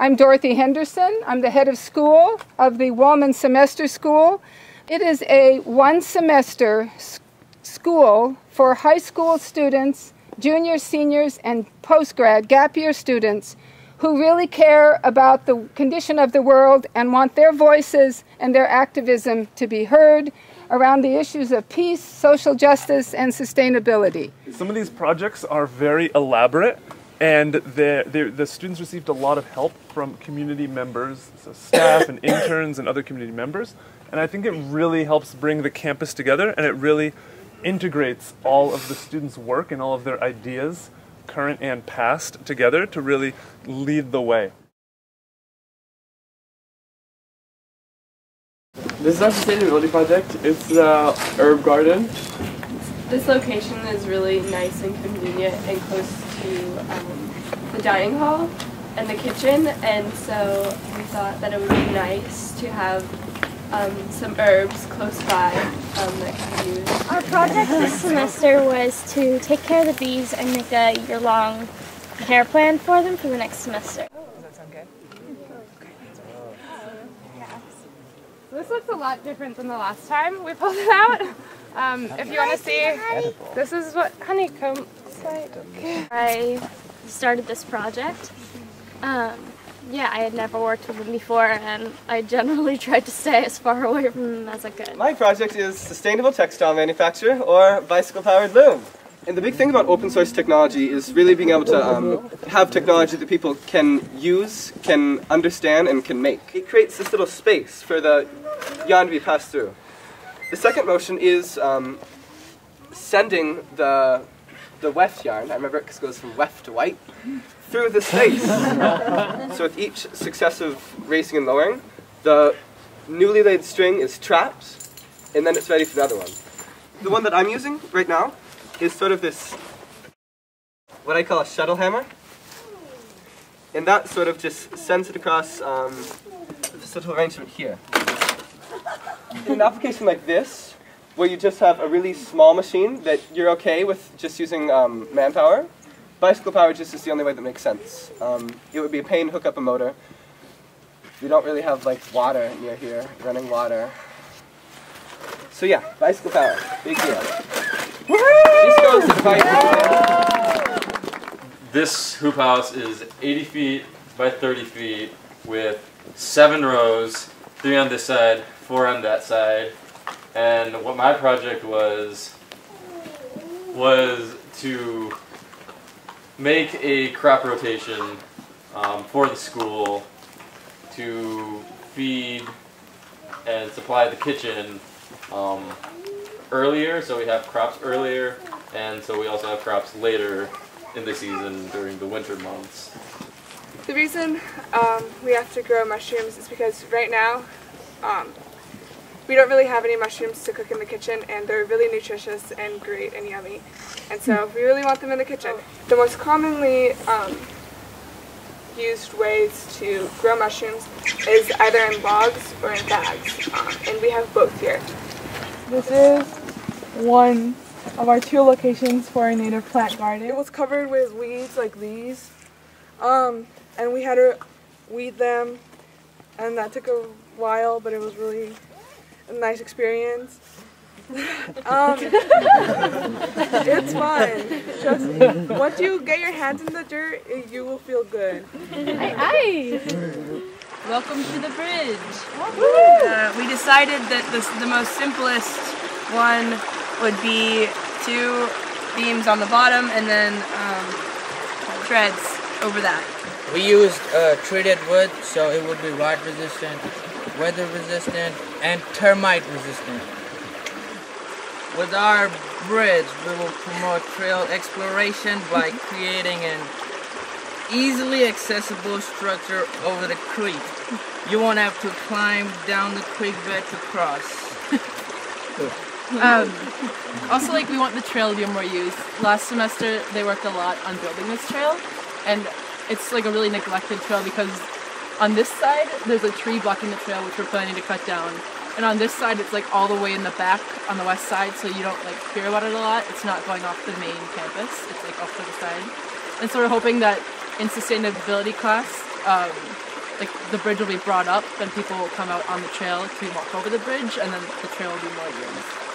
I'm Dorothy Henderson. I'm the head of school of the Woolman Semester School. It is a one-semester school for high school students, juniors, seniors, and post-grad, gap year students who really care about the condition of the world and want their voices and their activism to be heard around the issues of peace, social justice, and sustainability. Some of these projects are very elaborate, and the students received a lot of help from community members, so staff and interns and other community members, and I think it really helps bring the campus together, and it really integrates all of the students' work and all of their ideas, current and past, together to really lead the way. This is our sustainability project. It's the herb garden. This location is really nice and convenient and close to the dining hall and the kitchen, and so we thought that it would be nice to have some herbs close by that can be used. Our project this semester was to take care of the bees and make a year-long care plan for them for the next semester. Does that sound good? This looks a lot different than the last time we pulled it out. If you want to see, this is what honeycomb looks like. I started this project. Yeah, I had never worked with them before, and I generally tried to stay as far away from them as I could. My project is sustainable textile manufacture, or bicycle-powered loom. And the big thing about open source technology is really being able to have technology that people can use, can understand, and can make. It creates this little space for the yarn to be passed through. The second motion is sending the weft yarn, I remember it because it goes from weft to white, through the space. So with each successive raising and lowering, the newly laid string is trapped, and then it's ready for another one. The one that I'm using right now is sort of this, what I call a shuttle hammer. And that sort of just sends it across this little arrangement here. In an application like this, where you just have a really small machine that you're okay with just using manpower, bicycle power just is the only way that makes sense. It would be a pain to hook up a motor. We don't really have like water near here, running water. So yeah, bicycle power, big deal. This goes right. This hoop house is 80 feet by 30 feet with 7 rows, 3 on this side, 4 on that side. And what my project was to make a crop rotation for the school to feed and supply the kitchen earlier, so we have crops earlier, and so we also have crops later in the season during the winter months. The reason we have to grow mushrooms is because right now we don't really have any mushrooms to cook in the kitchen, and they're really nutritious and great and yummy, and so we really want them in the kitchen. The most commonly used ways to grow mushrooms is either in logs or in bags, and we have both here. This is one of our 2 locations for a native plant garden. It was covered with weeds like these, and we had to weed them, and that took a while, but it was really a nice experience. It's fun. Just once you get your hands in the dirt, you will feel good. Hi! Welcome to the bridge. We decided that the most simplest one would be 2 beams on the bottom and then treads over that. We used treated wood, so it would be rot resistant, weather resistant, and termite resistant. With our bridge, we will promote trail exploration by creating an easily accessible structure over the creek. You won't have to climb down the creek bed to cross. Also, we want the trail to be more used. Last semester, they worked a lot on building this trail, and it's a really neglected trail because on this side, there's a tree blocking the trail, which we're planning to cut down. And on this side, it's all the way in the back on the west side, so you don't hear about it a lot. It's not going off the main campus. It's off to the side. And so we're hoping that in sustainability class, like the bridge will be brought up and people will come out on the trail to walk over the bridge, and then the trail will be more used.